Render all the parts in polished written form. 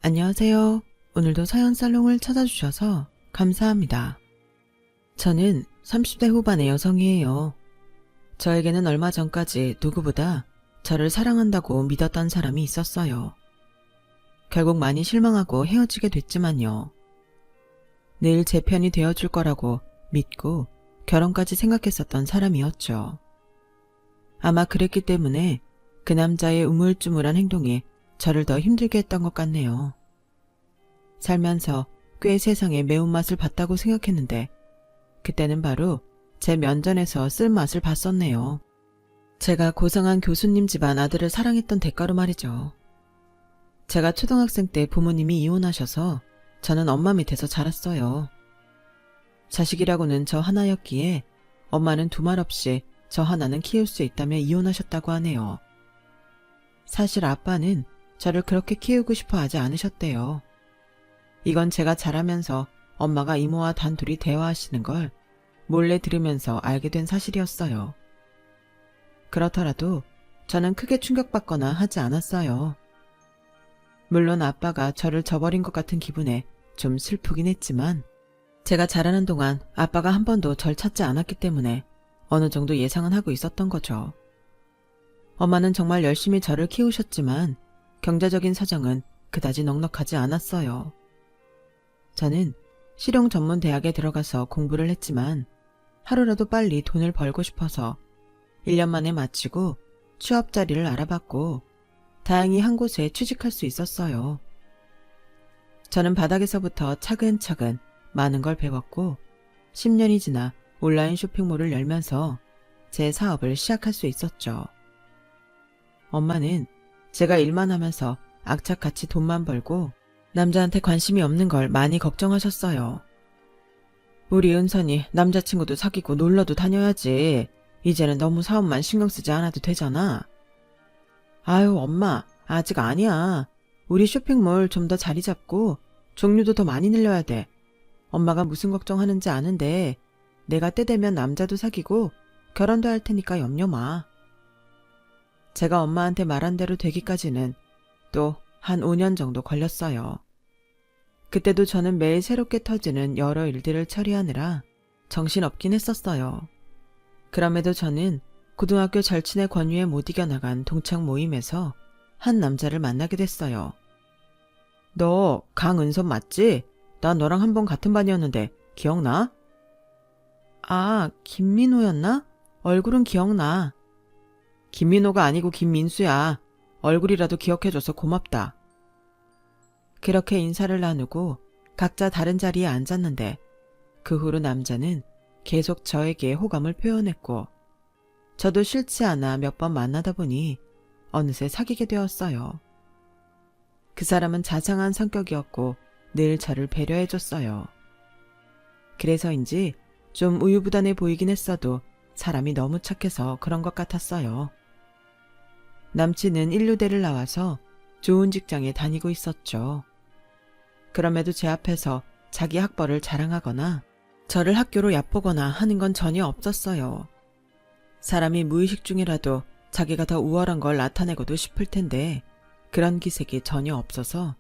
안녕하세요. 오늘도 사연 살롱을 찾아주셔서 감사합니다. 저는 30대 후반의 여성이에요. 저에게는 얼마 전까지 누구보다 저를 사랑한다고 믿었던 사람이 있었어요. 결국 많이 실망하고 헤어지게 됐지만요. 늘 제 편이 되어줄 거라고 믿고 결혼까지 생각했었던 사람이었죠. 아마 그랬기 때문에 그 남자의 우물쭈물한 행동이 저를 더 힘들게 했던 것 같네요. 살면서 꽤 세상의 매운맛을 봤다고 생각했는데 그때는 바로 제 면전에서 쓸맛을 봤었네요. 제가 고상한 교수님 집안 아들을 사랑했던 대가로 말이죠. 제가 초등학생 때 부모님이 이혼하셔서 저는 엄마 밑에서 자랐어요. 자식이라고는 저 하나였기에 엄마는 두말 없이 저 하나는 키울 수 있다며 이혼하셨다고 하네요. 사실 아빠는 저를 그렇게 키우고 싶어 하지 않으셨대요. 이건 제가 자라면서 엄마가 이모와 단둘이 대화하시는 걸 몰래 들으면서 알게 된 사실이었어요. 그렇더라도 저는 크게 충격받거나 하지 않았어요. 물론 아빠가 저를 저버린 것 같은 기분에 좀 슬프긴 했지만 제가 자라는 동안 아빠가 한 번도 절 찾지 않았기 때문에 어느 정도 예상은 하고 있었던 거죠. 엄마는 정말 열심히 저를 키우셨지만 경제적인 사정은 그다지 넉넉하지 않았어요. 저는 실용 전문 대학에 들어가서 공부를 했지만 하루라도 빨리 돈을 벌고 싶어서 1년 만에 마치고 취업 자리를 알아봤고 다행히 한 곳에 취직할 수 있었어요. 저는 바닥에서부터 차근차근 많은 걸 배웠고 10년이 지나 온라인 쇼핑몰을 열면서 제 사업을 시작할 수 있었죠. 엄마는 제가 일만 하면서 악착같이 돈만 벌고 남자한테 관심이 없는 걸 많이 걱정하셨어요. 우리 은선이 남자친구도 사귀고 놀러도 다녀야지. 이제는 너무 사업만 신경 쓰지 않아도 되잖아. 아유 엄마 아직 아니야. 우리 쇼핑몰 좀 더 자리 잡고 종류도 더 많이 늘려야 돼. 엄마가 무슨 걱정하는지 아는데 내가 때 되면 남자도 사귀고 결혼도 할 테니까 염려 마. 제가 엄마한테 말한 대로 되기까지는 또 한 5년 정도 걸렸어요. 그때도 저는 매일 새롭게 터지는 여러 일들을 처리하느라 정신없긴 했었어요. 그럼에도 저는 고등학교 절친의 권유에 못 이겨나간 동창 모임에서 한 남자를 만나게 됐어요. 너 강은선 맞지? 나 너랑 한 번 같은 반이었는데 기억나? 아, 김민호였나? 얼굴은 기억나. 김민호가 아니고 김민수야. 얼굴이라도 기억해줘서 고맙다. 그렇게 인사를 나누고 각자 다른 자리에 앉았는데 그 후로 남자는 계속 저에게 호감을 표현했고 저도 싫지 않아 몇 번 만나다 보니 어느새 사귀게 되었어요. 그 사람은 자상한 성격이었고 늘 저를 배려해줬어요. 그래서인지 좀 우유부단해 보이긴 했어도 사람이 너무 착해서 그런 것 같았어요. 남친은 인류대를 나와서 좋은 직장에 다니고 있었죠. 그럼에도 제 앞에서 자기 학벌을 자랑하거나 저를 학교로 얕보거나 하는 건 전혀 없었어요. 사람이 무의식 중이라도 자기가 더 우월한 걸 나타내고도 싶을 텐데 그런 기색이 전혀 없어서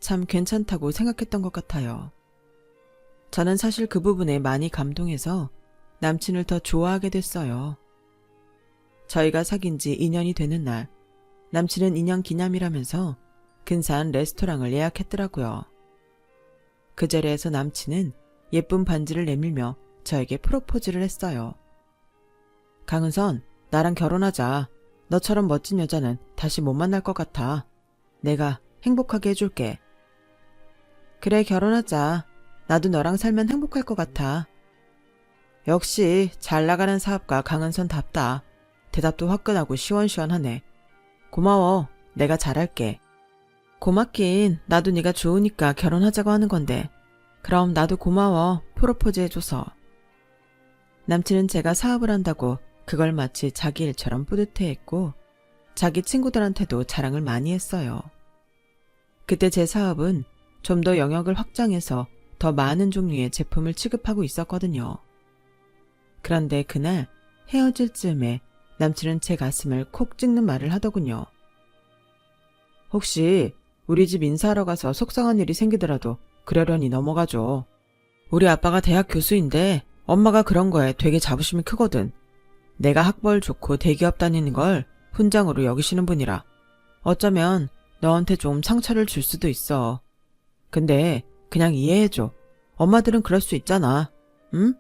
참 괜찮다고 생각했던 것 같아요. 저는 사실 그 부분에 많이 감동해서 남친을 더 좋아하게 됐어요. 저희가 사귄 지 2년이 되는 날 남친은 2년 기념이라면서 근사한 레스토랑을 예약했더라고요. 그 자리에서 남친은 예쁜 반지를 내밀며 저에게 프로포즈를 했어요. 강은선, 나랑 결혼하자. 너처럼 멋진 여자는 다시 못 만날 것 같아. 내가 행복하게 해줄게. 그래, 결혼하자. 나도 너랑 살면 행복할 것 같아. 역시 잘 나가는 사업가 강은선답다. 대답도 화끈하고 시원시원하네. 고마워. 내가 잘할게. 고맙긴. 나도 네가 좋으니까 결혼하자고 하는 건데. 그럼 나도 고마워. 프로포즈 해줘서. 남친은 제가 사업을 한다고 그걸 마치 자기 일처럼 뿌듯해했고 자기 친구들한테도 자랑을 많이 했어요. 그때 제 사업은 좀 더 영역을 확장해서 더 많은 종류의 제품을 취급하고 있었거든요. 그런데 그날 헤어질 즈음에 남친은 제 가슴을 콕 찍는 말을 하더군요. 혹시 우리 집 인사하러 가서 속상한 일이 생기더라도 그러려니 넘어가죠. 우리 아빠가 대학 교수인데 엄마가 그런 거에 되게 자부심이 크거든. 내가 학벌 좋고 대기업 다니는 걸 훈장으로 여기시는 분이라 어쩌면 너한테 좀 상처를 줄 수도 있어. 근데 그냥 이해해줘. 엄마들은 그럴 수 있잖아. 응?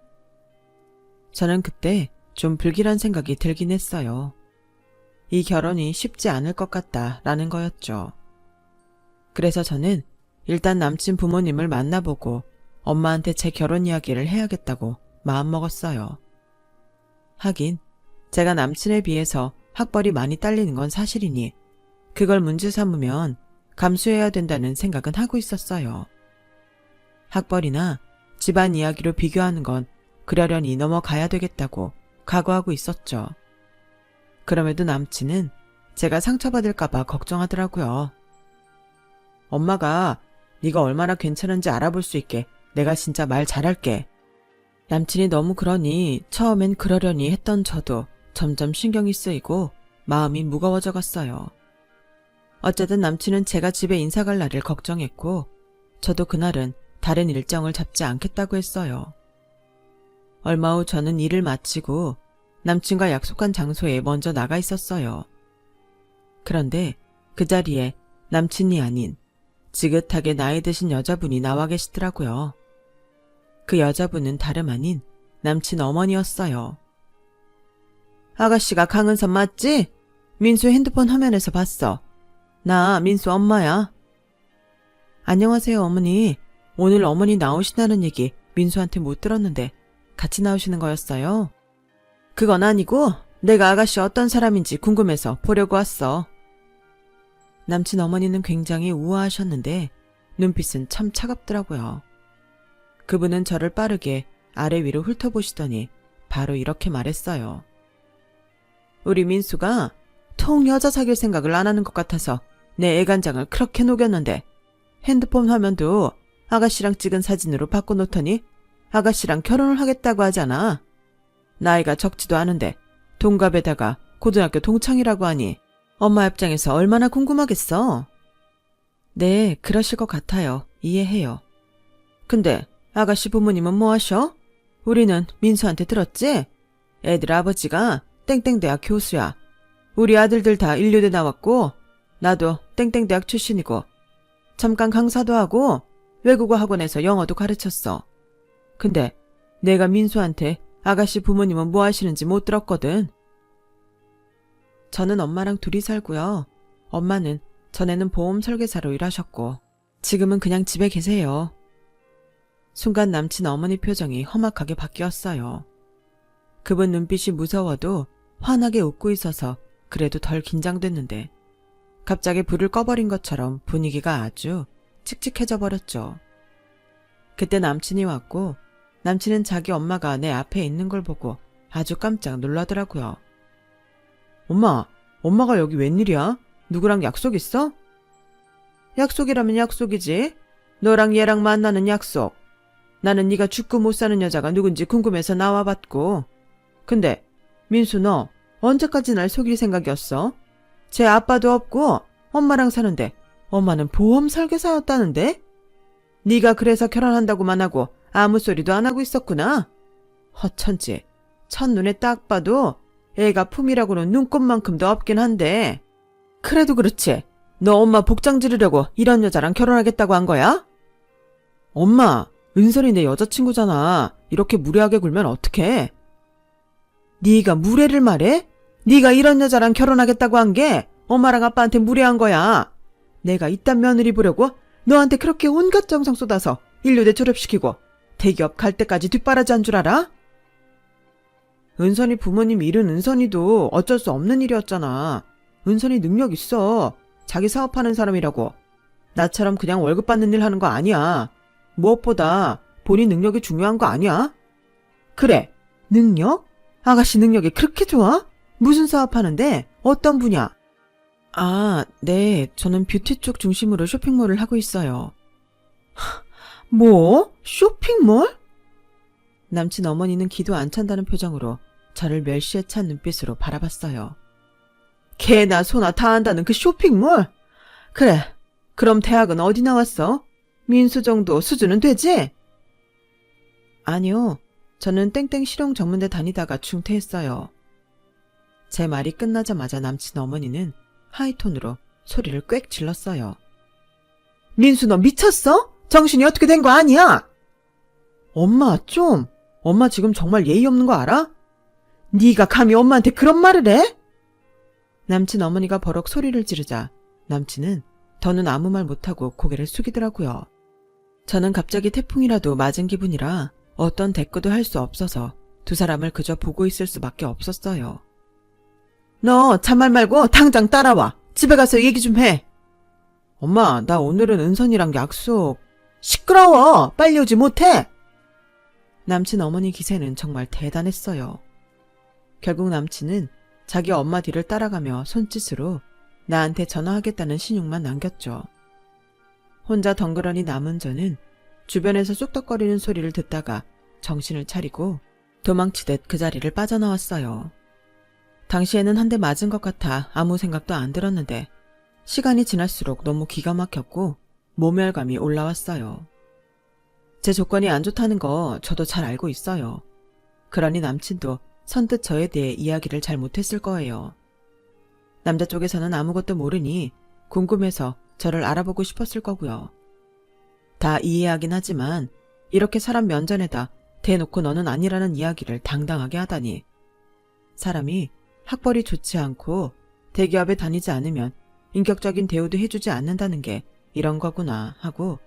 저는 그때 좀 불길한 생각이 들긴 했어요. 이 결혼이 쉽지 않을 것 같다라는 거였죠. 그래서 저는 일단 남친 부모님을 만나보고 엄마한테 제 결혼 이야기를 해야겠다고 마음먹었어요. 하긴 제가 남친에 비해서 학벌이 많이 딸리는 건 사실이니 그걸 문제 삼으면 감수해야 된다는 생각은 하고 있었어요. 학벌이나 집안 이야기로 비교하는 건 그러려니 넘어가야 되겠다고 각오하고 있었죠. 그럼에도 남친은 제가 상처받을까봐 걱정하더라고요. 엄마가 네가 얼마나 괜찮은지 알아볼 수 있게 내가 진짜 말 잘할게. 남친이 너무 그러니 처음엔 그러려니 했던 저도 점점 신경이 쓰이고 마음이 무거워져 갔어요. 어쨌든 남친은 제가 집에 인사 갈 날을 걱정했고 저도 그날은 다른 일정을 잡지 않겠다고 했어요. 얼마 후 저는 일을 마치고 남친과 약속한 장소에 먼저 나가 있었어요. 그런데 그 자리에 남친이 아닌 지긋하게 나이 드신 여자분이 나와 계시더라고요. 그 여자분은 다름 아닌 남친 어머니였어요. 아가씨가 강은선 맞지? 민수 핸드폰 화면에서 봤어. 나 민수 엄마야. 안녕하세요 어머니. 오늘 어머니 나오신다는 얘기 민수한테 못 들었는데 같이 나오시는 거였어요? 그건 아니고 내가 아가씨 어떤 사람인지 궁금해서 보려고 왔어. 남친 어머니는 굉장히 우아하셨는데 눈빛은 참 차갑더라고요. 그분은 저를 빠르게 아래 위로 훑어보시더니 바로 이렇게 말했어요. 우리 민수가 통 여자 사귈 생각을 안 하는 것 같아서 내 애간장을 그렇게 녹였는데 핸드폰 화면도 아가씨랑 찍은 사진으로 바꿔놓더니 아가씨랑 결혼을 하겠다고 하잖아. 나이가 적지도 않은데 동갑에다가 고등학교 동창이라고 하니 엄마 입장에서 얼마나 궁금하겠어. 네, 그러실 것 같아요. 이해해요. 근데 아가씨 부모님은 뭐 하셔? 우리는 민수한테 들었지? 애들 아버지가 땡땡대학 교수야. 우리 아들들 다 인류대 나왔고 나도 땡땡대학 출신이고 잠깐 강사도 하고 외국어 학원에서 영어도 가르쳤어. 근데 내가 민수한테 아가씨 부모님은 뭐 하시는지 못 들었거든. 저는 엄마랑 둘이 살고요. 엄마는 전에는 보험 설계사로 일하셨고 지금은 그냥 집에 계세요. 순간 남친 어머니 표정이 험악하게 바뀌었어요. 그분 눈빛이 무서워도 환하게 웃고 있어서 그래도 덜 긴장됐는데 갑자기 불을 꺼버린 것처럼 분위기가 아주 칙칙해져 버렸죠. 그때 남친이 왔고 남친은 자기 엄마가 내 앞에 있는 걸 보고 아주 깜짝 놀라더라고요. 엄마가 여기 웬일이야? 누구랑 약속 있어? 약속이라면 약속이지. 너랑 얘랑 만나는 약속. 나는 네가 죽고 못 사는 여자가 누군지 궁금해서 나와봤고. 근데 민수 너 언제까지 날 속일 생각이었어? 제 아빠도 없고 엄마랑 사는데 엄마는 보험 설계사였다는데? 네가 그래서 결혼한다고만 하고 아무 소리도 안 하고 있었구나. 허천지. 첫눈에 딱 봐도 애가 품이라고는 눈꼽만큼도 없긴 한데 그래도 그렇지. 너 엄마 복장 지르려고 이런 여자랑 결혼하겠다고 한 거야? 엄마, 은설이 내 여자친구잖아. 이렇게 무례하게 굴면 어떡해? 네가 무례를 말해? 네가 이런 여자랑 결혼하겠다고 한 게 엄마랑 아빠한테 무례한 거야. 내가 이딴 며느리 보려고 너한테 그렇게 온갖 정성 쏟아서 인류대 졸업시키고 대기업 갈 때까지 뒷바라지 한 줄 알아? 은선이 부모님 잃은 은선이도 어쩔 수 없는 일이었잖아. 은선이 능력 있어. 자기 사업하는 사람이라고. 나처럼 그냥 월급 받는 일 하는 거 아니야. 무엇보다 본인 능력이 중요한 거 아니야? 그래, 능력? 아가씨 능력이 그렇게 좋아? 무슨 사업하는데? 어떤 분야? 아, 네. 저는 뷰티 쪽 중심으로 쇼핑몰을 하고 있어요. 뭐? 쇼핑몰? 남친 어머니는 기도 안 찬다는 표정으로 저를 멸시에 찬 눈빛으로 바라봤어요. 개나 소나 다 한다는 그 쇼핑몰? 그래, 그럼 대학은 어디 나왔어? 민수 정도 수준은 되지? 아니요. 저는 땡땡 실용 전문대 다니다가 중퇴했어요. 제 말이 끝나자마자 남친 어머니는 하이톤으로 소리를 꽥 질렀어요. 민수 너 미쳤어? 정신이 어떻게 된 거 아니야? 엄마 좀. 엄마 지금 정말 예의 없는 거 알아? 네가 감히 엄마한테 그런 말을 해? 남친 어머니가 버럭 소리를 지르자 남친은 더는 아무 말 못하고 고개를 숙이더라고요. 저는 갑자기 태풍이라도 맞은 기분이라 어떤 대꾸도 할 수 없어서 두 사람을 그저 보고 있을 수밖에 없었어요. 너 잔말 말고 당장 따라와. 집에 가서 얘기 좀 해. 엄마, 나 오늘은 은선이랑 약속. 시끄러워. 빨리 오지 못해. 남친 어머니 기세는 정말 대단했어요. 결국 남친은 자기 엄마 뒤를 따라가며 손짓으로 나한테 전화하겠다는 신용만 남겼죠. 혼자 덩그러니 남은 저는 주변에서 쑥덕거리는 소리를 듣다가 정신을 차리고 도망치듯 그 자리를 빠져나왔어요. 당시에는 한 대 맞은 것 같아 아무 생각도 안 들었는데 시간이 지날수록 너무 기가 막혔고 모멸감이 올라왔어요. 제 조건이 안 좋다는 거 저도 잘 알고 있어요. 그러니 남친도 선뜻 저에 대해 이야기를 잘 못했을 거예요. 남자 쪽에서는 아무것도 모르니 궁금해서 저를 알아보고 싶었을 거고요. 다 이해하긴 하지만 이렇게 사람 면전에다 대놓고 너는 아니라는 이야기를 당당하게 하다니. 사람이 학벌이 좋지 않고 대기업에 다니지 않으면 인격적인 대우도 해주지 않는다는 게 이런 거구나 하고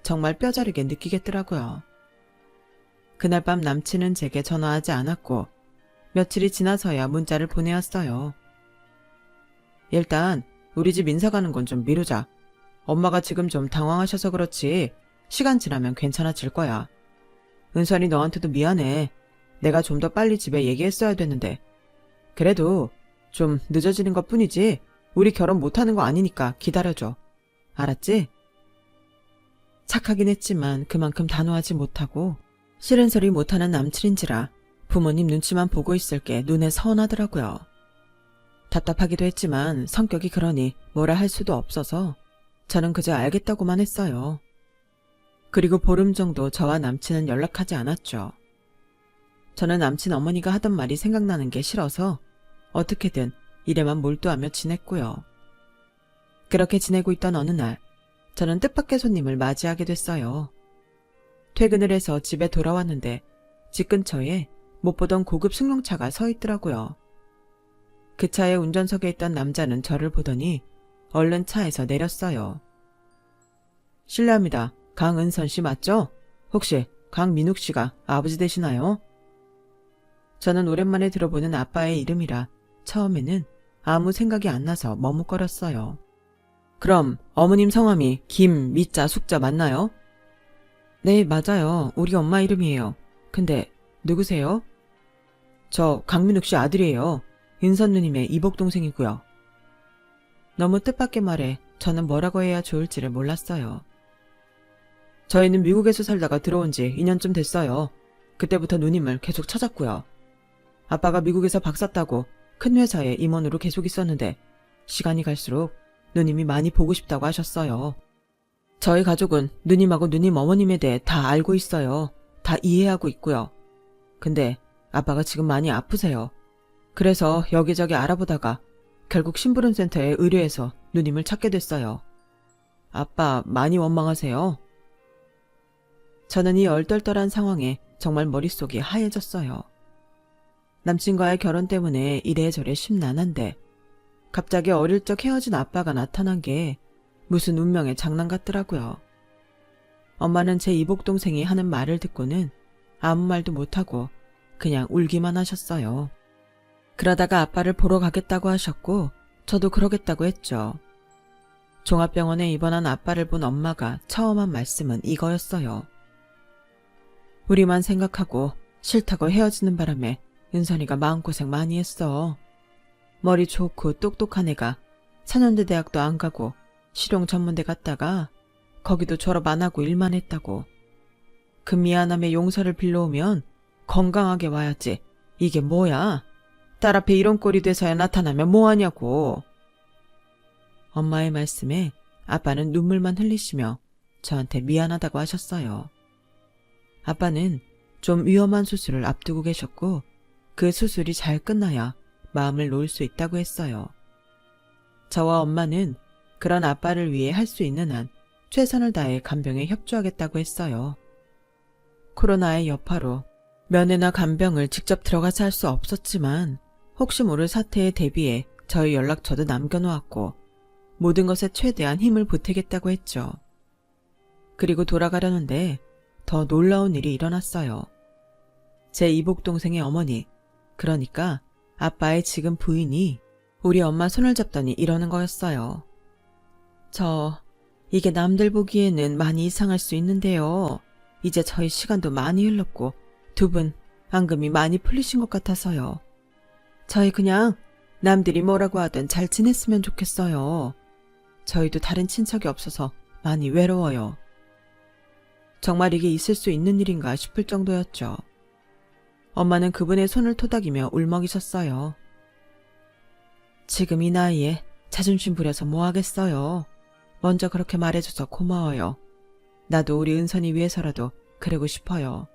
정말 뼈저리게 느끼겠더라고요. 그날 밤 남친은 제게 전화하지 않았고 며칠이 지나서야 문자를 보내왔어요. 일단 우리 집 인사 가는 건 좀 미루자. 엄마가 지금 좀 당황하셔서 그렇지 시간 지나면 괜찮아질 거야. 은선이 너한테도 미안해. 내가 좀 더 빨리 집에 얘기했어야 됐는데. 그래도 좀 늦어지는 것 뿐이지 우리 결혼 못하는 거 아니니까 기다려줘. 알았지? 착하긴 했지만 그만큼 단호하지 못하고 싫은 소리 못하는 남친인지라 부모님 눈치만 보고 있을 게 눈에 선하더라고요. 답답하기도 했지만 성격이 그러니 뭐라 할 수도 없어서 저는 그저 알겠다고만 했어요. 그리고 보름 정도 저와 남친은 연락하지 않았죠. 저는 남친 어머니가 하던 말이 생각나는 게 싫어서 어떻게든 일에만 몰두하며 지냈고요. 그렇게 지내고 있던 어느 날 저는 뜻밖의 손님을 맞이하게 됐어요. 퇴근을 해서 집에 돌아왔는데 집 근처에 못 보던 고급 승용차가 서 있더라고요. 그 차의 운전석에 있던 남자는 저를 보더니 얼른 차에서 내렸어요. 실례합니다. 강은선 씨 맞죠? 혹시 강민욱 씨가 아버지 되시나요? 저는 오랜만에 들어보는 아빠의 이름이라 처음에는 아무 생각이 안 나서 머뭇거렸어요. 그럼 어머님 성함이 김, 미자, 숙자 맞나요? 네, 맞아요. 우리 엄마 이름이에요. 근데 누구세요? 저 강민욱 씨 아들이에요. 은선 누님의 이복동생이고요. 너무 뜻밖의 말에 저는 뭐라고 해야 좋을지를 몰랐어요. 저희는 미국에서 살다가 들어온 지 2년쯤 됐어요. 그때부터 누님을 계속 찾았고요. 아빠가 미국에서 박사 따고 큰 회사에 임원으로 계속 있었는데 시간이 갈수록 누님이 많이 보고 싶다고 하셨어요. 저희 가족은 누님하고 누님 어머님에 대해 다 알고 있어요. 다 이해하고 있고요. 근데 아빠가 지금 많이 아프세요. 그래서 여기저기 알아보다가 결국 심부름센터에 의뢰해서 누님을 찾게 됐어요. 아빠 많이 원망하세요? 저는 이 얼떨떨한 상황에 정말 머릿속이 하얘졌어요. 남친과의 결혼 때문에 이래저래 심란한데 갑자기 어릴 적 헤어진 아빠가 나타난 게 무슨 운명의 장난 같더라고요. 엄마는 제 이복동생이 하는 말을 듣고는 아무 말도 못하고 그냥 울기만 하셨어요. 그러다가 아빠를 보러 가겠다고 하셨고 저도 그러겠다고 했죠. 종합병원에 입원한 아빠를 본 엄마가 처음 한 말씀은 이거였어요. 우리만 생각하고 싫다고 헤어지는 바람에 은선이가 마음고생 많이 했어. 머리 좋고 똑똑한 애가 4년제 대학도 안 가고 실용 전문대 갔다가 거기도 졸업 안 하고 일만 했다고. 그 미안함에 용서를 빌려오면 건강하게 와야지. 이게 뭐야? 딸 앞에 이런 꼴이 돼서야 나타나면 뭐하냐고. 엄마의 말씀에 아빠는 눈물만 흘리시며 저한테 미안하다고 하셨어요. 아빠는 좀 위험한 수술을 앞두고 계셨고 그 수술이 잘 끝나야 마음을 놓을 수 있다고 했어요. 저와 엄마는 그런 아빠를 위해 할 수 있는 한 최선을 다해 간병에 협조하겠다고 했어요. 코로나의 여파로 면회나 간병을 직접 들어가서 할 수 없었지만 혹시 모를 사태에 대비해 저희 연락처도 남겨놓았고 모든 것에 최대한 힘을 보태겠다고 했죠. 그리고 돌아가려는데 더 놀라운 일이 일어났어요. 제 이복 동생의 어머니, 그러니까 아빠의 지금 부인이 우리 엄마 손을 잡더니 이러는 거였어요. 이게 남들 보기에는 많이 이상할 수 있는데요. 이제 저희 시간도 많이 흘렀고 두 분 앙금이 많이 풀리신 것 같아서요. 저희 그냥 남들이 뭐라고 하든 잘 지냈으면 좋겠어요. 저희도 다른 친척이 없어서 많이 외로워요. 정말 이게 있을 수 있는 일인가 싶을 정도였죠. 엄마는 그분의 손을 토닥이며 울먹이셨어요. 지금 이 나이에 자존심 부려서 뭐 하겠어요. 먼저 그렇게 말해줘서 고마워요. 나도 우리 은선이 위해서라도 그러고 싶어요.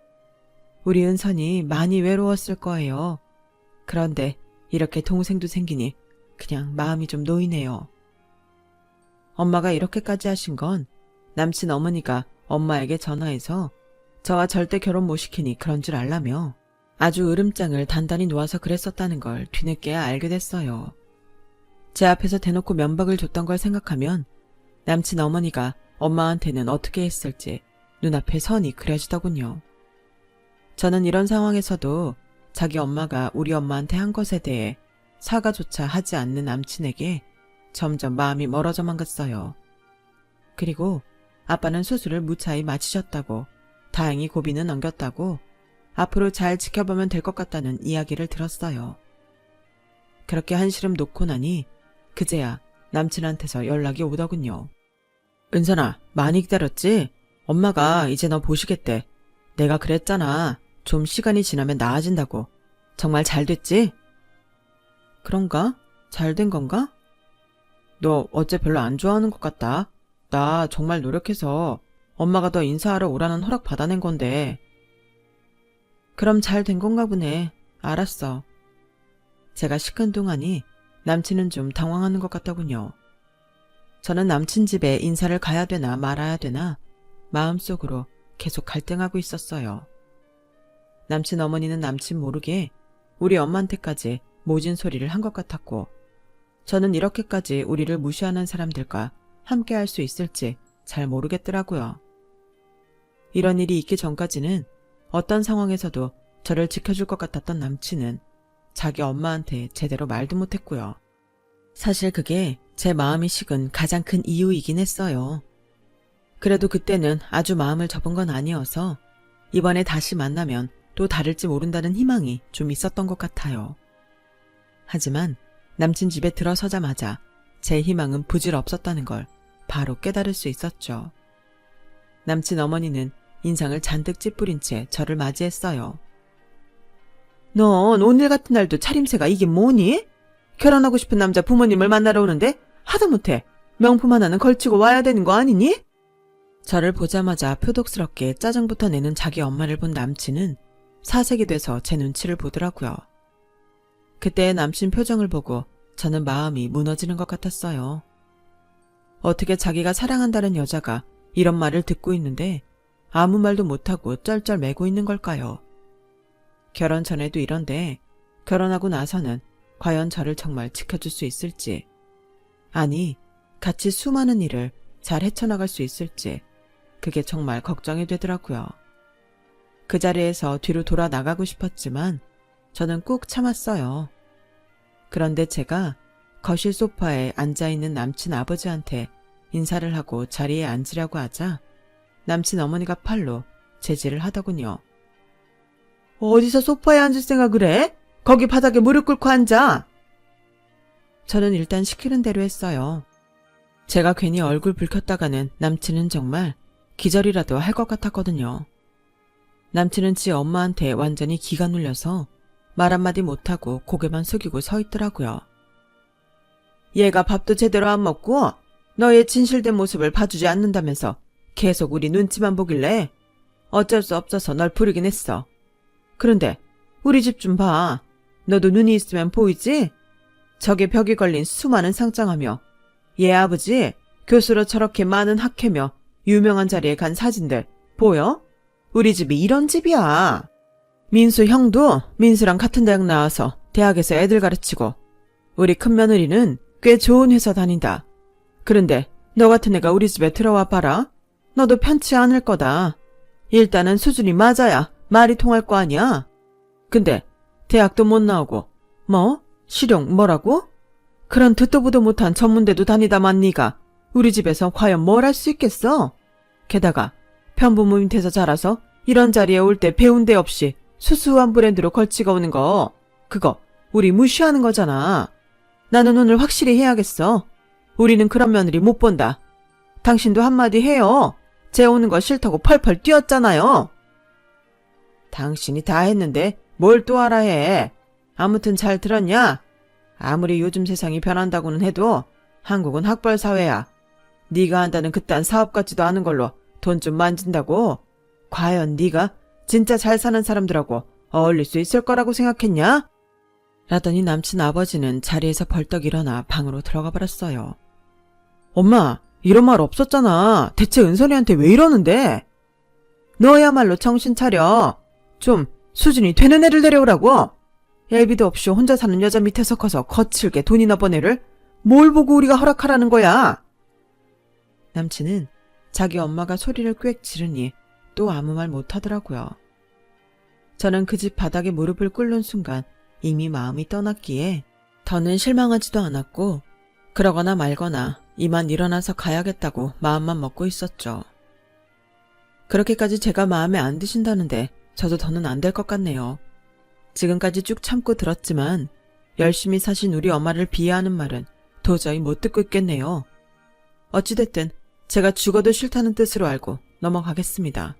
우리 은선이 많이 외로웠을 거예요. 그런데 이렇게 동생도 생기니 그냥 마음이 좀 놓이네요. 엄마가 이렇게까지 하신 건 남친 어머니가 엄마에게 전화해서 저와 절대 결혼 못 시키니 그런 줄 알라며 아주 으름장을 단단히 놓아서 그랬었다는 걸 뒤늦게야 알게 됐어요. 제 앞에서 대놓고 면박을 줬던 걸 생각하면 남친 어머니가 엄마한테는 어떻게 했을지 눈앞에 선이 그려지더군요. 저는 이런 상황에서도 자기 엄마가 우리 엄마한테 한 것에 대해 사과조차 하지 않는 남친에게 점점 마음이 멀어져만 갔어요. 그리고 아빠는 수술을 무사히 마치셨다고, 다행히 고비는 넘겼다고, 앞으로 잘 지켜보면 될 것 같다는 이야기를 들었어요. 그렇게 한시름 놓고 나니 그제야 남친한테서 연락이 오더군요. 은선아, 많이 기다렸지? 엄마가 이제 너 보시겠대. 내가 그랬잖아. 좀 시간이 지나면 나아진다고. 정말 잘 됐지? 그런가? 잘 된 건가? 너 어째 별로 안 좋아하는 것 같다. 나 정말 노력해서 엄마가 너 인사하러 오라는 허락 받아낸 건데. 그럼 잘 된 건가 보네. 알았어. 제가 시큰둥하니 남친은 좀 당황하는 것 같더군요. 저는 남친 집에 인사를 가야 되나 말아야 되나 마음속으로 계속 갈등하고 있었어요. 남친 어머니는 남친 모르게 우리 엄마한테까지 모진 소리를 한 것 같았고 저는 이렇게까지 우리를 무시하는 사람들과 함께 할 수 있을지 잘 모르겠더라고요. 이런 일이 있기 전까지는 어떤 상황에서도 저를 지켜줄 것 같았던 남친은 자기 엄마한테 제대로 말도 못했고요. 사실 그게 제 마음이 식은 가장 큰 이유이긴 했어요. 그래도 그때는 아주 마음을 접은 건 아니어서 이번에 다시 만나면 또 다를지 모른다는 희망이 좀 있었던 것 같아요. 하지만 남친 집에 들어서자마자 제 희망은 부질없었다는 걸 바로 깨달을 수 있었죠. 남친 어머니는 인상을 잔뜩 찌푸린 채 저를 맞이했어요. 넌 오늘 같은 날도 차림새가 이게 뭐니? 결혼하고 싶은 남자 부모님을 만나러 오는데 하다못해 명품 하나는 걸치고 와야 되는 거 아니니? 저를 보자마자 표독스럽게 짜증부터 내는 자기 엄마를 본 남친은 사색이 돼서 제 눈치를 보더라고요. 그때의 남친 표정을 보고 저는 마음이 무너지는 것 같았어요. 어떻게 자기가 사랑한다는 여자가 이런 말을 듣고 있는데 아무 말도 못하고 쩔쩔매고 있는 걸까요? 결혼 전에도 이런데 결혼하고 나서는 과연 저를 정말 지켜줄 수 있을지, 아니 같이 수많은 일을 잘 헤쳐나갈 수 있을지 그게 정말 걱정이 되더라고요. 그 자리에서 뒤로 돌아 나가고 싶었지만 저는 꾹 참았어요. 그런데 제가 거실 소파에 앉아있는 남친 아버지한테 인사를 하고 자리에 앉으려고 하자 남친 어머니가 팔로 제지를 하더군요. 어디서 소파에 앉을 생각을 해? 거기 바닥에 무릎 꿇고 앉아. 저는 일단 시키는 대로 했어요. 제가 괜히 얼굴 붉혔다가는 남친은 정말 기절이라도 할 것 같았거든요. 남친은 지 엄마한테 완전히 기가 눌려서 말 한마디 못하고 고개만 숙이고 서 있더라고요. 얘가 밥도 제대로 안 먹고 너의 진실된 모습을 봐주지 않는다면서 계속 우리 눈치만 보길래 어쩔 수 없어서 널 부르긴 했어. 그런데 우리 집 좀 봐. 너도 눈이 있으면 보이지? 저게 벽에 걸린 수많은 상장하며 얘 아버지 교수로 저렇게 많은 학회며 유명한 자리에 간 사진들 보여? 우리 집이 이런 집이야. 민수 형도 민수랑 같은 대학 나와서 대학에서 애들 가르치고 우리 큰며느리는 꽤 좋은 회사 다닌다. 그런데 너 같은 애가 우리 집에 들어와 봐라. 너도 편치 않을 거다. 일단은 수준이 맞아야 말이 통할 거 아니야. 근데 대학도 못 나오고 뭐? 실용 뭐라고? 그런 듣도 보도 못한 전문대도 다니다만 네가 우리 집에서 과연 뭘 할 수 있겠어? 게다가 편부모 밑에서 자라서 이런 자리에 올 때 배운 데 없이 수수한 브랜드로 걸치고 오는 거 그거 우리 무시하는 거잖아. 나는 오늘 확실히 해야겠어. 우리는 그런 며느리 못 본다. 당신도 한마디 해요. 쟤 오는 거 싫다고 펄펄 뛰었잖아요. 당신이 다 했는데 뭘 또 알아 해. 아무튼 잘 들었냐? 아무리 요즘 세상이 변한다고는 해도 한국은 학벌 사회야. 네가 한다는 그딴 사업 같지도 않은 걸로 돈 좀 만진다고? 과연 네가 진짜 잘 사는 사람들하고 어울릴 수 있을 거라고 생각했냐? 라더니 남친 아버지는 자리에서 벌떡 일어나 방으로 들어가 버렸어요. 엄마, 이런 말 없었잖아. 대체 은선이한테 왜 이러는데? 너야말로 정신 차려. 좀 수준이 되는 애를 데려오라고. 애비도 없이 혼자 사는 여자 밑에서 커서 거칠게 돈이나 번 애를 뭘 보고 우리가 허락하라는 거야? 남친은 자기 엄마가 소리를 꽥 지르니 또 아무 말 못하더라고요. 저는 그 집 바닥에 무릎을 꿇는 순간 이미 마음이 떠났기에 더는 실망하지도 않았고 그러거나 말거나 이만 일어나서 가야겠다고 마음만 먹고 있었죠. 그렇게까지 제가 마음에 안 드신다는데 저도 더는 안 될 것 같네요. 지금까지 쭉 참고 들었지만 열심히 사신 우리 엄마를 비하하는 말은 도저히 못 듣고 있겠네요. 어찌됐든 제가 죽어도 싫다는 뜻으로 알고 넘어가겠습니다.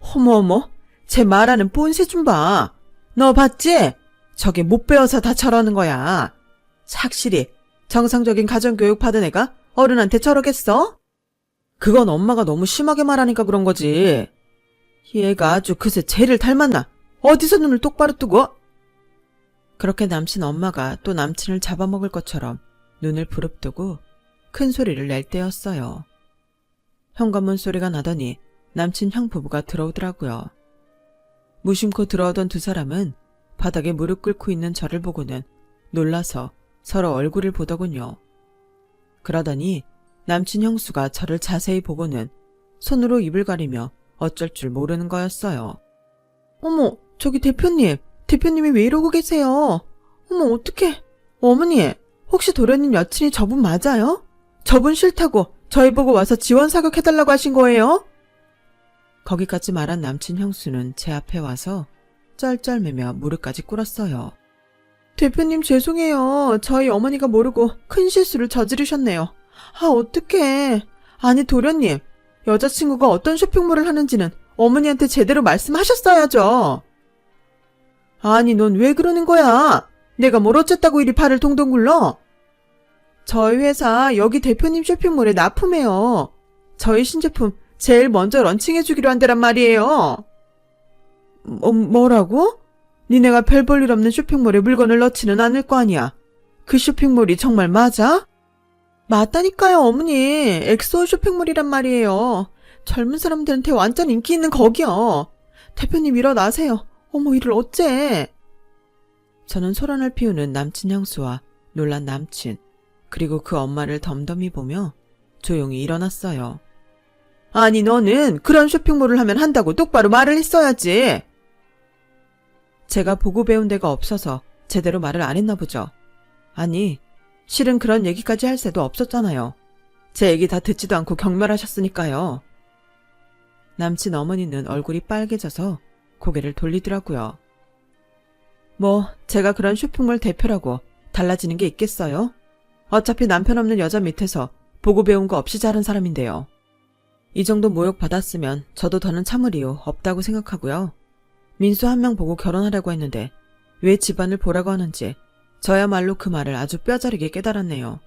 어머어머, 제 말하는 뽐새 좀 봐. 너 봤지? 저게 못 배워서 다 저러는 거야. 확실히 정상적인 가정교육 받은 애가 어른한테 저러겠어? 그건 엄마가 너무 심하게 말하니까 그런 거지. 얘가 아주 그새 쟤를 닮았나? 어디서 눈을 똑바로 뜨고? 그렇게 남친 엄마가 또 남친을 잡아먹을 것처럼 눈을 부릅뜨고 큰 소리를 낼 때였어요. 현관문 소리가 나더니 남친 형 부부가 들어오더라고요. 무심코 들어오던 두 사람은 바닥에 무릎 꿇고 있는 저를 보고는 놀라서 서로 얼굴을 보더군요. 그러더니 남친 형수가 저를 자세히 보고는 손으로 입을 가리며 어쩔 줄 모르는 거였어요. 어머, 저기 대표님이 왜 이러고 계세요? 어머, 어떡해. 어머니, 혹시 도련님 여친이 저분 맞아요? 저분 싫다고 저희 보고 와서 지원 사격해달라고 하신 거예요? 거기까지 말한 남친 형수는 제 앞에 와서 쩔쩔매며 무릎까지 꿇었어요. 대표님 죄송해요. 저희 어머니가 모르고 큰 실수를 저지르셨네요. 아, 어떡해. 아니, 도련님, 여자친구가 어떤 쇼핑몰을 하는지는 어머니한테 제대로 말씀하셨어야죠. 아니, 넌 왜 그러는 거야? 내가 뭘 어쨌다고 이리 발을 동동 굴러? 저희 회사 여기 대표님 쇼핑몰에 납품해요. 저희 신제품 제일 먼저 런칭해주기로 한 데란 말이에요. 뭐라고? 니네가 별 볼 일 없는 쇼핑몰에 물건을 넣지는 않을 거 아니야. 그 쇼핑몰이 정말 맞아? 맞다니까요, 어머니. 엑소 쇼핑몰이란 말이에요. 젊은 사람들한테 완전 인기 있는 거기요. 대표님 일어나세요. 어머, 이를 어째. 저는 소란을 피우는 남친 형수와 놀란 남친, 그리고 그 엄마를 덤덤히 보며 조용히 일어났어요. 아니, 너는 그런 쇼핑몰을 하면 한다고 똑바로 말을 했어야지. 제가 보고 배운 데가 없어서 제대로 말을 안 했나 보죠. 아니, 실은 그런 얘기까지 할 새도 없었잖아요. 제 얘기 다 듣지도 않고 경멸하셨으니까요. 남친 어머니는 얼굴이 빨개져서 고개를 돌리더라고요. 뭐 제가 그런 쇼핑몰 대표라고 달라지는 게 있겠어요? 어차피 남편 없는 여자 밑에서 보고 배운 거 없이 자란 사람인데요. 이 정도 모욕 받았으면 저도 더는 참을 이유 없다고 생각하고요. 민수 한 명 보고 결혼하려고 했는데 왜 집안을 보라고 하는지 저야말로 그 말을 아주 뼈저리게 깨달았네요.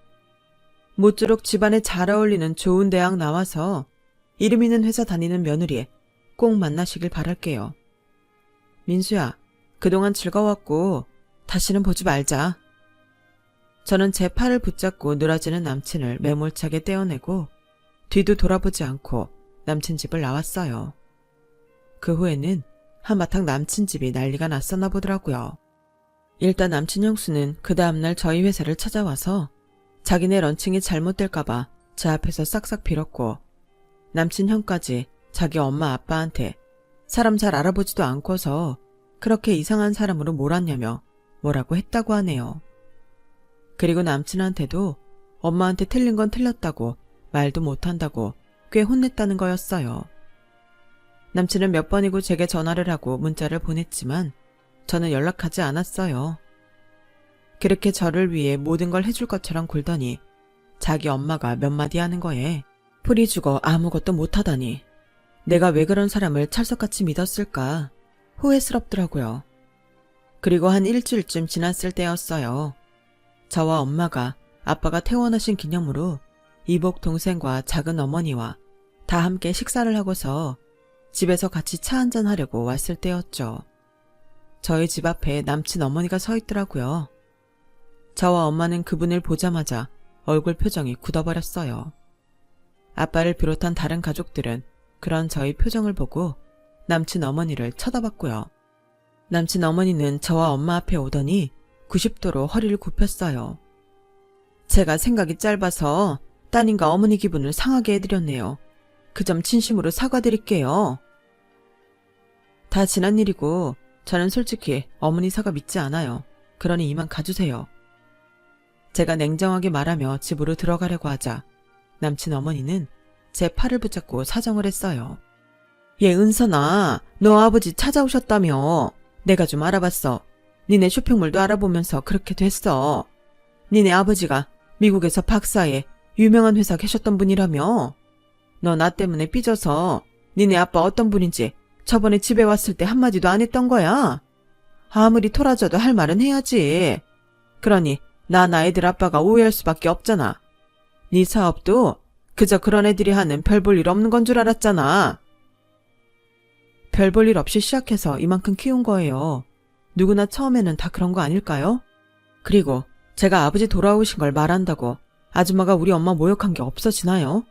모쪼록 집안에 잘 어울리는 좋은 대학 나와서 이름 있는 회사 다니는 며느리 꼭 만나시길 바랄게요. 민수야, 그동안 즐거웠고 다시는 보지 말자. 저는 제 팔을 붙잡고 늘어지는 남친을 매몰차게 떼어내고 뒤도 돌아보지 않고 남친 집을 나왔어요. 그 후에는 한바탕 남친 집이 난리가 났었나 보더라고요. 일단 남친 형수는 그 다음날 저희 회사를 찾아와서 자기네 런칭이 잘못될까봐 제 앞에서 싹싹 빌었고, 남친 형까지 자기 엄마 아빠한테 사람 잘 알아보지도 않고서 그렇게 이상한 사람으로 몰았냐며 뭐라고 했다고 하네요. 그리고 남친한테도 엄마한테 틀린 건 틀렸다고 말도 못한다고 꽤 혼냈다는 거였어요. 남친은 몇 번이고 제게 전화를 하고 문자를 보냈지만 저는 연락하지 않았어요. 그렇게 저를 위해 모든 걸 해줄 것처럼 굴더니 자기 엄마가 몇 마디 하는 거에 풀이 죽어 아무것도 못하다니 내가 왜 그런 사람을 찰석같이 믿었을까 후회스럽더라고요. 그리고 한 일주일쯤 지났을 때였어요. 저와 엄마가 아빠가 퇴원하신 기념으로 이복 동생과 작은 어머니와 다 함께 식사를 하고서 집에서 같이 차 한잔 하려고 왔을 때였죠. 저희 집 앞에 남친 어머니가 서 있더라고요. 저와 엄마는 그분을 보자마자 얼굴 표정이 굳어버렸어요. 아빠를 비롯한 다른 가족들은 그런 저희 표정을 보고 남친 어머니를 쳐다봤고요. 남친 어머니는 저와 엄마 앞에 오더니 90도로 허리를 굽혔어요. 제가 생각이 짧아서 따님과 어머니 기분을 상하게 해드렸네요. 그 점 진심으로 사과드릴게요. 다 지난 일이고 저는 솔직히 어머니 사과 믿지 않아요. 그러니 이만 가주세요. 제가 냉정하게 말하며 집으로 들어가려고 하자 남친 어머니는 제 팔을 붙잡고 사정을 했어요. 얘 은선아, 너 아버지 찾아오셨다며. 내가 좀 알아봤어. 니네 쇼핑몰도 알아보면서 그렇게 됐어. 니네 아버지가 미국에서 박사에 유명한 회사 계셨던 분이라며. 너 나 때문에 삐져서 니네 아빠 어떤 분인지 저번에 집에 왔을 때 한마디도 안 했던 거야. 아무리 토라져도 할 말은 해야지. 그러니 나 애들 아빠가 오해할 수밖에 없잖아. 네 사업도 그저 그런 애들이 하는 별 볼 일 없는 건 줄 알았잖아. 별 볼 일 없이 시작해서 이만큼 키운 거예요. 누구나 처음에는 다 그런 거 아닐까요? 그리고 제가 아버지 돌아오신 걸 말한다고 아줌마가 우리 엄마 모욕한 게 없어지나요?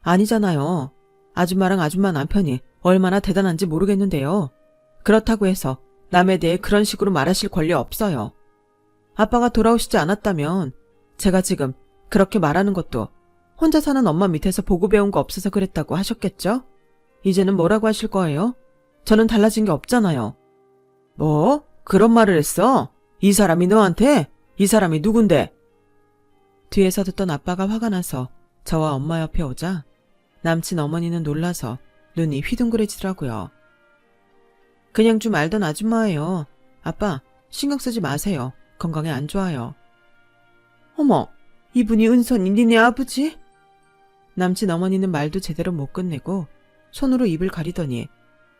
아니잖아요. 아줌마랑 아줌마 남편이 얼마나 대단한지 모르겠는데요. 그렇다고 해서 남에 대해 그런 식으로 말하실 권리 없어요. 아빠가 돌아오시지 않았다면 제가 지금 그렇게 말하는 것도 혼자 사는 엄마 밑에서 보고 배운 거 없어서 그랬다고 하셨겠죠? 이제는 뭐라고 하실 거예요? 저는 달라진 게 없잖아요. 뭐? 그런 말을 했어? 이 사람이 너한테? 이 사람이 누군데? 뒤에서 듣던 아빠가 화가 나서 저와 엄마 옆에 오자 남친 어머니는 놀라서 눈이 휘둥그레지더라고요. 그냥 좀 알던 아줌마예요. 아빠, 신경 쓰지 마세요. 건강에 안 좋아요. 어머, 이분이 은선이 니네 아버지? 남친 어머니는 말도 제대로 못 끝내고 손으로 입을 가리더니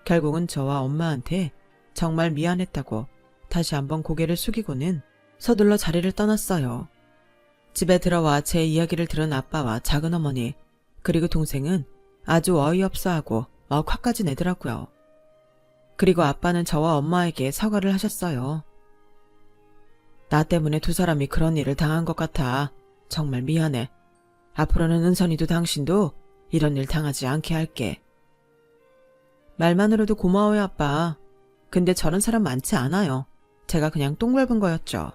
결국은 저와 엄마한테 정말 미안했다고 다시 한번 고개를 숙이고는 서둘러 자리를 떠났어요. 집에 들어와 제 이야기를 들은 아빠와 작은어머니 그리고 동생은 아주 어이없어하고 막 화까지 내더라고요. 그리고 아빠는 저와 엄마에게 사과를 하셨어요. 나 때문에 두 사람이 그런 일을 당한 것 같아. 정말 미안해. 앞으로는 은선이도 당신도 이런 일 당하지 않게 할게. 말만으로도 고마워요, 아빠. 근데 저런 사람 많지 않아요. 제가 그냥 똥 밟은 거였죠.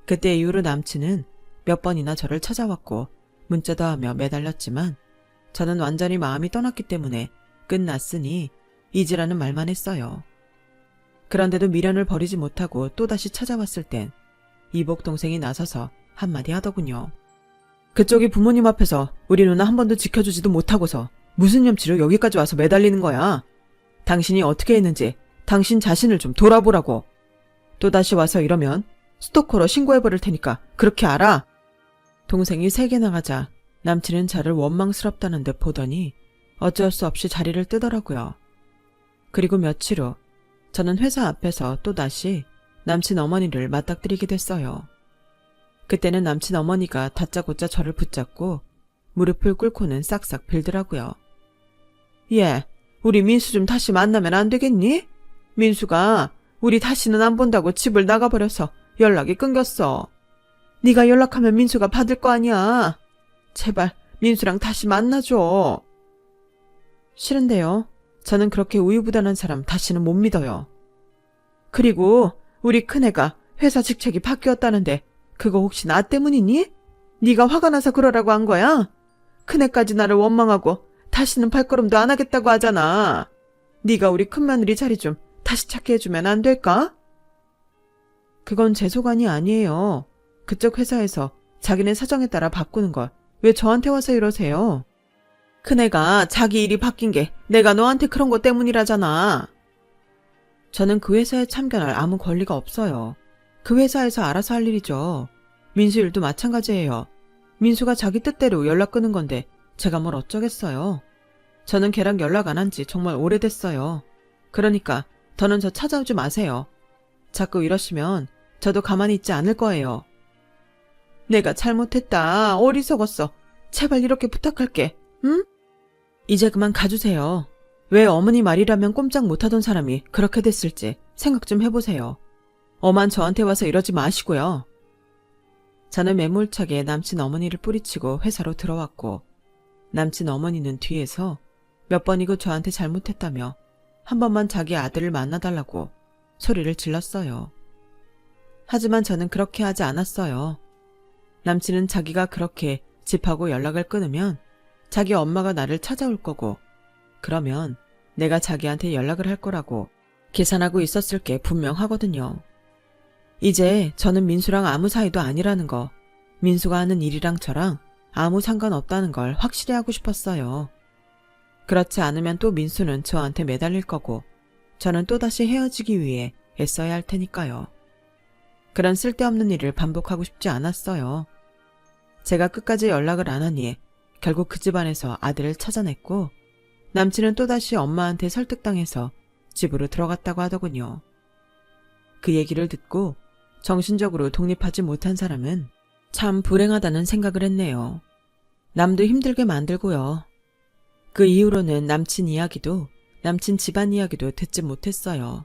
그때 이후로 남친은 몇 번이나 저를 찾아왔고 문자도 하며 매달렸지만 저는 완전히 마음이 떠났기 때문에 끝났으니 잊으라는 말만 했어요. 그런데도 미련을 버리지 못하고 또다시 찾아왔을 땐 이복 동생이 나서서 한마디 하더군요. 그쪽이 부모님 앞에서 우리 누나 한 번도 지켜주지도 못하고서 무슨 염치로 여기까지 와서 매달리는 거야. 당신이 어떻게 했는지 당신 자신을 좀 돌아보라고. 또다시 와서 이러면 스토커로 신고해버릴 테니까 그렇게 알아. 동생이 세게 나가자 남친은 저를 원망스럽다는 듯 보더니 어쩔 수 없이 자리를 뜨더라고요. 그리고 며칠 후 저는 회사 앞에서 또다시 남친 어머니를 맞닥뜨리게 됐어요. 그때는 남친 어머니가 다짜고짜 저를 붙잡고 무릎을 꿇고는 싹싹 빌더라고요. 얘, 우리 민수 좀 다시 만나면 안 되겠니? 민수가 우리 다시는 안 본다고 집을 나가버려서 연락이 끊겼어. 네가 연락하면 민수가 받을 거 아니야. 제발 민수랑 다시 만나줘. 싫은데요. 저는 그렇게 우유부단한 사람 다시는 못 믿어요. 그리고 우리 큰애가 회사 직책이 바뀌었다는데 그거 혹시 나 때문이니? 네가 화가 나서 그러라고 한 거야? 큰애까지 나를 원망하고 다시는 발걸음도 안 하겠다고 하잖아. 네가 우리 큰며느리 자리 좀 다시 찾게 해주면 안 될까? 그건 제 소관이 아니에요. 그쪽 회사에서 자기네 사정에 따라 바꾸는 걸 왜 저한테 와서 이러세요? 큰애가 자기 일이 바뀐 게 내가 너한테 그런 거 때문이라잖아. 저는 그 회사에 참견할 아무 권리가 없어요. 그 회사에서 알아서 할 일이죠. 민수 일도 마찬가지예요. 민수가 자기 뜻대로 연락 끊은 건데 제가 뭘 어쩌겠어요. 저는 걔랑 연락 안 한 지 정말 오래됐어요. 그러니까 더는 저 찾아오지 마세요. 자꾸 이러시면 저도 가만히 있지 않을 거예요. 내가 잘못했다. 어리석었어. 제발 이렇게 부탁할게. 응? 이제 그만 가주세요. 왜 어머니 말이라면 꼼짝 못하던 사람이 그렇게 됐을지 생각 좀 해보세요. 엄한 저한테 와서 이러지 마시고요. 저는 매몰차게 남친 어머니를 뿌리치고 회사로 들어왔고 남친 어머니는 뒤에서 몇 번이고 저한테 잘못했다며 한 번만 자기 아들을 만나달라고 소리를 질렀어요. 하지만 저는 그렇게 하지 않았어요. 남친은 자기가 그렇게 집하고 연락을 끊으면 자기 엄마가 나를 찾아올 거고 그러면 내가 자기한테 연락을 할 거라고 계산하고 있었을 게 분명하거든요. 이제 저는 민수랑 아무 사이도 아니라는 거, 민수가 하는 일이랑 저랑 아무 상관없다는 걸 확실히 하고 싶었어요. 그렇지 않으면 또 민수는 저한테 매달릴 거고 저는 또다시 헤어지기 위해 애써야 할 테니까요. 그런 쓸데없는 일을 반복하고 싶지 않았어요. 제가 끝까지 연락을 안 하니 결국 그 집안에서 아들을 찾아냈고 남친은 또다시 엄마한테 설득당해서 집으로 들어갔다고 하더군요. 그 얘기를 듣고 정신적으로 독립하지 못한 사람은 참 불행하다는 생각을 했네요. 남도 힘들게 만들고요. 그 이후로는 남친 이야기도 남친 집안 이야기도 듣지 못했어요.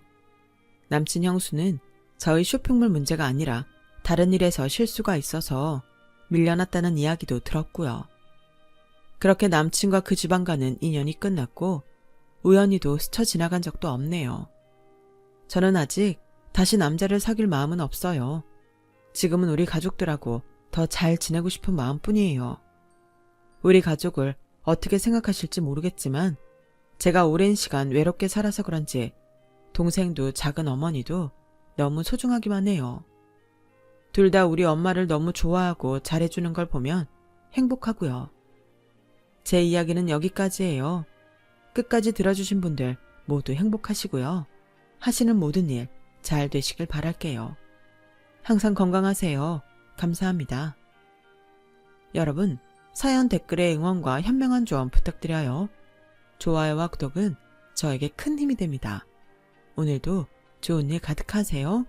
남친 형수는 저희 쇼핑몰 문제가 아니라 다른 일에서 실수가 있어서 밀려났다는 이야기도 들었고요. 그렇게 남친과 그 집안과는 인연이 끝났고 우연히도 스쳐 지나간 적도 없네요. 저는 아직 다시 남자를 사귈 마음은 없어요. 지금은 우리 가족들하고 더 잘 지내고 싶은 마음뿐이에요. 우리 가족을 어떻게 생각하실지 모르겠지만 제가 오랜 시간 외롭게 살아서 그런지 동생도 작은 어머니도 너무 소중하기만 해요. 둘 다 우리 엄마를 너무 좋아하고 잘해주는 걸 보면 행복하고요. 제 이야기는 여기까지예요. 끝까지 들어주신 분들 모두 행복하시고요. 하시는 모든 일 잘 되시길 바랄게요. 항상 건강하세요. 감사합니다. 여러분, 사연 댓글에 응원과 현명한 조언 부탁드려요. 좋아요와 구독은 저에게 큰 힘이 됩니다. 오늘도 좋은 일 가득하세요.